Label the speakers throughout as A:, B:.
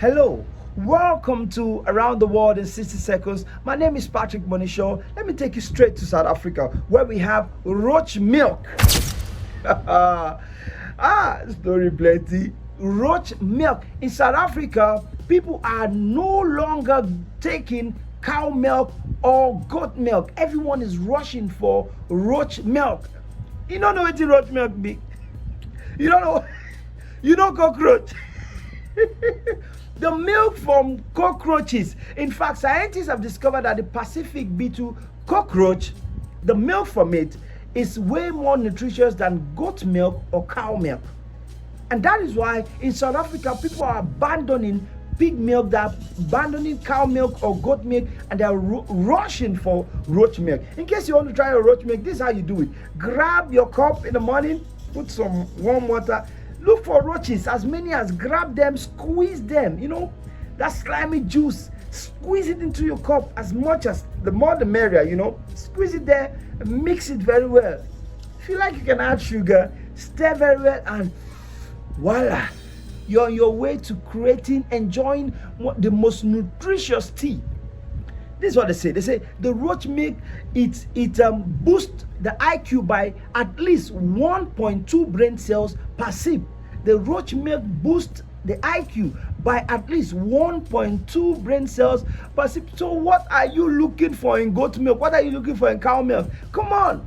A: Hello, welcome to Around the World in 60 Seconds. My name is Patrick Monishaw. Let me take you straight to South Africa where we have roach milk. Story plenty. Roach milk. In South Africa, people are no longer taking cow milk or goat milk. Everyone is rushing for roach milk. You don't know what the roach milk be. You don't know. You know cockroach. The milk from cockroaches. In fact, scientists have discovered that the Pacific beetle cockroach, the milk from it is way more nutritious than goat milk or cow milk. And that is why in South Africa, people are abandoning pig milk, they're abandoning cow milk or goat milk, and they're rushing for roach milk. In case you want to try a roach milk, this is how you do it. Grab your cup in the morning, put some warm water, look for roaches, as many as, grab them, squeeze them, that slimy juice, squeeze it into your cup as much as, the more the merrier, squeeze it there, mix it very well. If you like, you can add sugar, stir very well, and voila, you're on your way to enjoying the most nutritious tea. This is what they say. They say the roach milk, it boosts the IQ by at least 1.2 brain cells per sip. The roach milk boosts the IQ by at least 1.2 brain cells per sip. So what are you looking for in goat milk? What are you looking for in cow milk? Come on,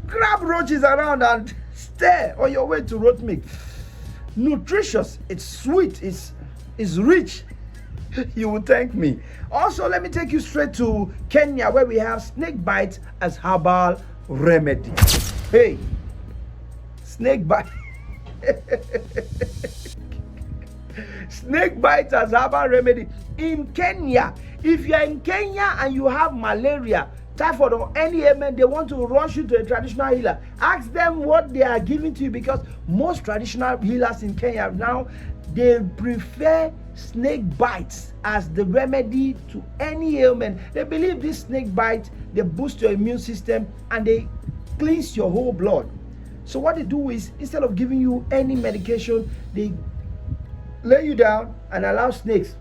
A: grab roaches around and stir on your way to roach milk. Nutritious, it's sweet, it's rich. You will thank me. Also, let me take you straight to Kenya where we have snake bite as herbal remedy. Hey, snake bite. Snake bite as herbal remedy in Kenya. If you're in Kenya and you have malaria, typhoid, or any ailment, they want to rush you to a traditional healer. Ask them what they are giving to you, because most traditional healers in Kenya now, they prefer snake bites as the remedy to any ailment. They believe this snake bite, they boost your immune system and they cleanse your whole blood. So what they do is, instead of giving you any medication, they lay you down and allow snakes.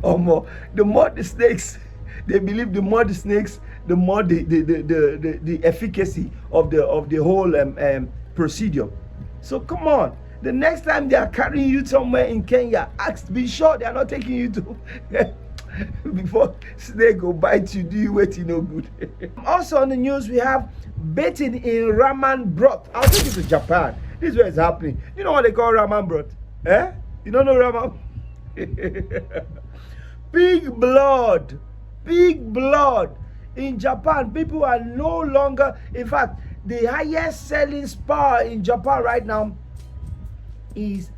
A: Or more. The more the snakes, they believe the more the snakes, the more the efficacy of the whole procedure. So come on, the next time they are carrying you somewhere in Kenya, be sure they are not taking you to before snake go bite you, do you wait no good. Also on the news, we have bathing in ramen broth. I'll take you to Japan. This is where it's happening. You know what they call ramen broth? You don't know ramen? Pig blood. In Japan, people are no longer, in fact, the highest selling spa in Japan right now is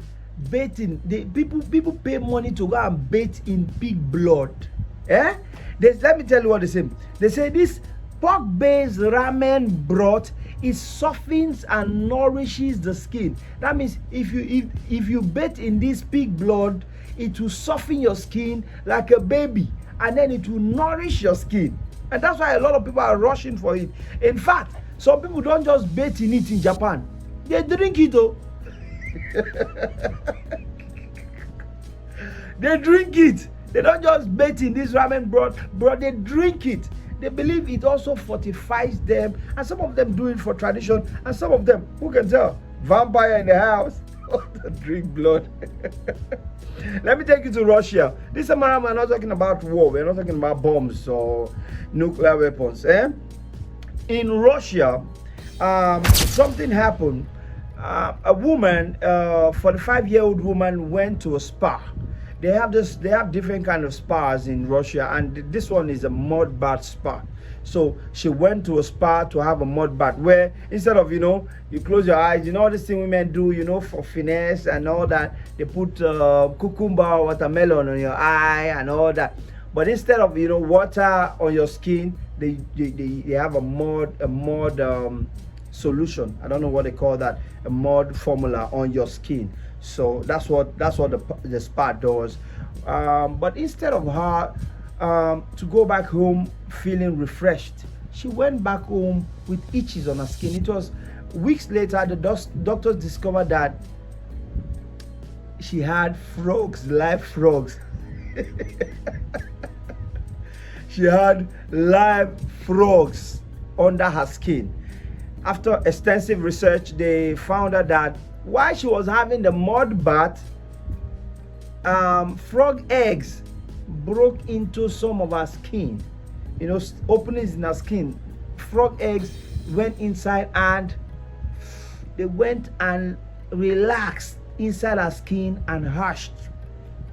A: bathing. People pay money to go and bathe in pig blood. Let me tell you what they say. They say this pork-based ramen broth, it softens and nourishes the skin. That means if you bathe in this pig blood, it will soften your skin like a baby, and then it will nourish your skin. And that's why a lot of people are rushing for it. In fact, some people don't just bathe in it in Japan. They drink it though. They drink it. They don't just bathe in this ramen broth, they drink it. They believe it also fortifies them, and some of them do it for tradition, and some of them, who can tell, vampire in the house, drink blood. Let me take you to Russia. This time around, we're not talking about war. We're not talking about bombs or nuclear weapons. In Russia, something happened. A woman, 45-year-old woman, went to a spa. They have different kind of spas in Russia, and this one is a mud bath spa. So she went to a spa to have a mud bath, where instead of, you close your eyes, all this thing women do, for finesse and all that, they put cucumber or watermelon on your eye and all that. But instead of, water on your skin, they have a mud solution. I don't know what they call that, a mud formula on your skin. So that's what the spa does. But instead of her to go back home feeling refreshed, she went back home with itches on her skin. It was weeks later the doctors discovered that she had frogs, live frogs. She had live frogs under her skin. After extensive research, they found out that while she was having the mud bath, frog eggs broke into some of her skin. You know, openings in her skin. Frog eggs went inside and they went and relaxed inside her skin and hushed.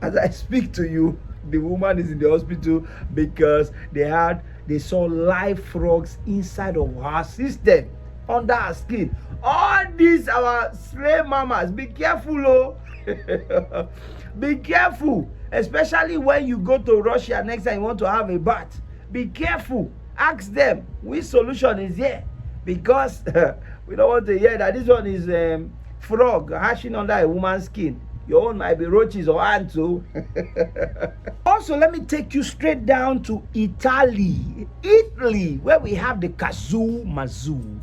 A: As I speak to you, the woman is in the hospital because they saw live frogs inside of her system, under her skin. All these our slave mamas, be careful, oh. Be careful, especially when you go to Russia next time you want to have a bath. Be careful. Ask them which solution is here, because we don't want to hear that this one is frog hashing under a woman's skin. Your own might be roaches or ants too. Also, let me take you straight down to Italy, where we have the kazoo mazoo.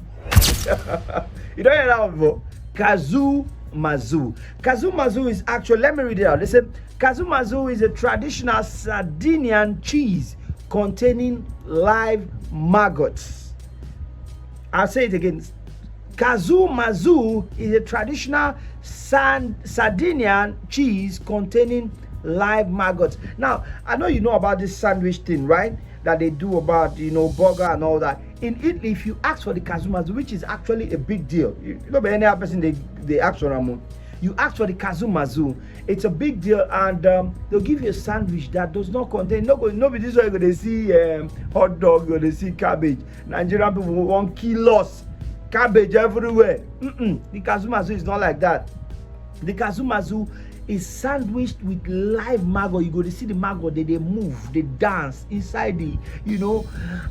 A: You don't hear that one before? Kazoo mazoo. Kazoo mazoo is actually, let me read it out. Listen, kazoo mazoo is a traditional Sardinian cheese containing live maggots. I'll say it again. Kazoo mazoo is a traditional Sardinian cheese containing live maggots. Now, I know you know about this sandwich thing, right? That they do about, you know, burger and all that. In Italy, if you ask for the kazoo mazoo, which is actually a big deal, you know, by any other person they ask for them. You ask for the kazoo mazoo, it's a big deal, and they'll give you a sandwich that does not contain. Nobody this way going to see hot dog, going to see cabbage. Nigerian people want kilos cabbage everywhere. The kazoo mazoo is not like that. The kazoo mazoo is sandwiched with live maggot. You go to see the maggot, they move, they dance inside the, you know,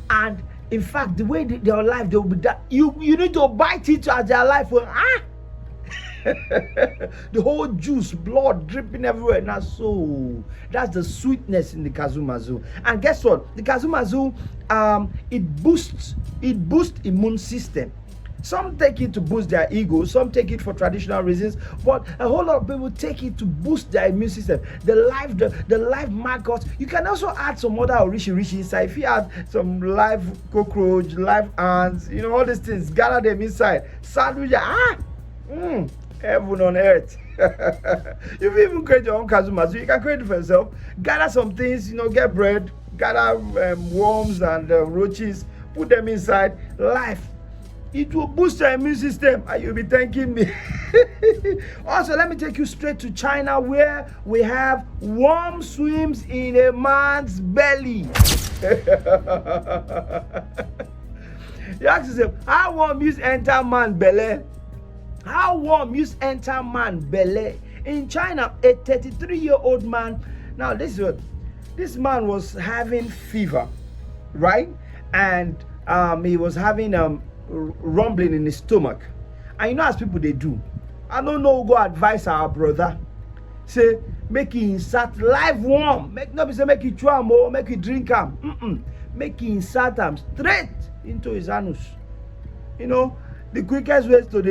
A: and in fact, the way they are alive, they'll be that you need to bite it as they are alive. The whole juice, blood dripping everywhere. Now, so that's the sweetness in the kazoo mazoo. And guess what? The kazoo mazoo, it boosts immune system. Some take it to boost their ego, some take it for traditional reasons, but a whole lot of people take it to boost their immune system. The live maggots. You can also add some other orishi inside. If you add some live cockroach, live ants, you know, all these things, gather them inside. Sandwich, heaven on earth. If you even create your own kazoo mazoo, you can create it for yourself. Gather some things, you know, get bread, gather worms and roaches, put them inside. Life. It will boost your immune system and you'll be thanking me. Also, let me take you straight to China, where we have worm swims in a man's belly. You ask yourself, how worm use enter man belly? How worm use enter man belly? In China, a 33-year-old man, now this man was having fever, right? And he was having rumbling in his stomach, and you know as people they do. I don't know, go advise our brother, say make he insert live worm, make nobody say make he chew am or make he drink am. Make he insert am straight into his anus. You know, the quickest way to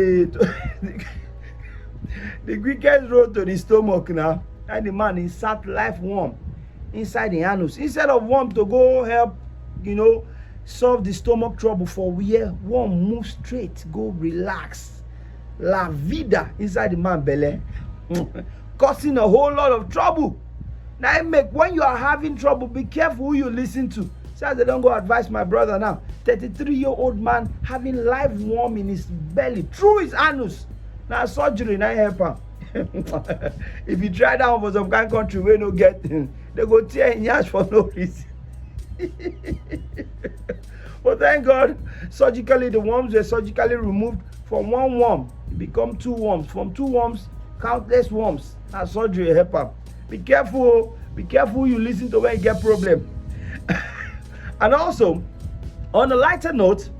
A: the quickest road to the stomach now, and the man insert live worm inside the anus instead of worm to go help, you know, solve the stomach trouble. For where worm move straight, go relax, la vida inside the man belly, causing a whole lot of trouble. Now it make, when you are having trouble, be careful who you listen to. So they don't go advise my brother now. 33-year-old man having live worm in his belly through his anus. Now surgery now help him. If you try that one for some kind of country where no get, they go tear in yash for no reason. But thank God, surgically the worms were surgically removed. From one worm, it become two worms. From two worms, countless worms. Now surgery help them. Be careful who you listen to when you get problem. And also, on a lighter note,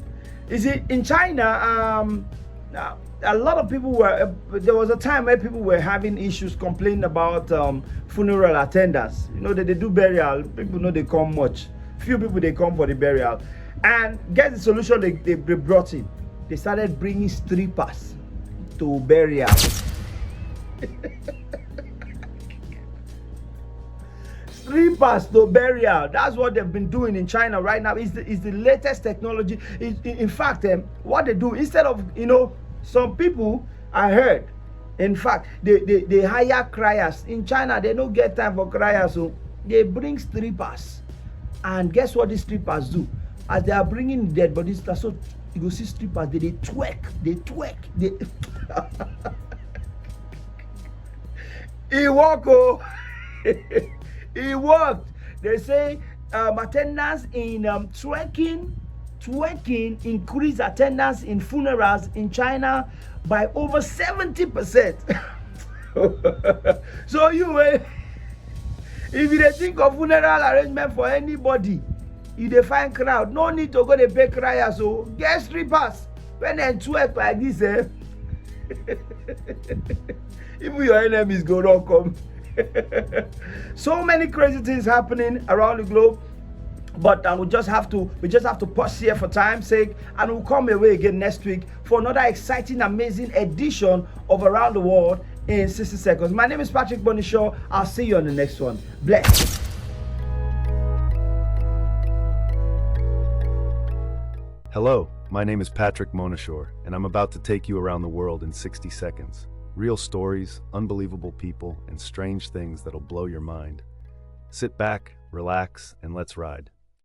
A: is it in China? A lot of people were. There was a time where people were having issues, complaining about funeral attendants. You know that they do burial. People know they come much. Few people they come for the burial. And get the solution they brought in. They started bringing strippers to burial. strippers to burial. That's what they've been doing in China right now. Is the latest technology. In fact, what they do, instead of, some people, I heard, in fact, they hire criers. In China, they don't get time for criers, so they bring strippers. And guess what these strippers do? As they are bringing dead bodies, so you go see strippers, they twerk. He worked, oh. He worked. They say attendance in twerking increased attendance in funerals in China by over 70%. So if you think of funeral arrangement for anybody, you dey find crowd, no need to go dey pay criers, so get strippers. When they twerk like this, even your enemies go not come. So many crazy things happening around the globe, but we just have to pause here for time's sake, and we'll come away again next week for another exciting, amazing edition of Around the World in 60 seconds. My name is Patrick Bonishaw. I'll see you on the next one. Bless.
B: Hello, my name is Patrick Monashore, and I'm about to take you around the world in 60 seconds. Real stories, unbelievable people, and strange things that'll blow your mind. Sit back, relax, and let's ride.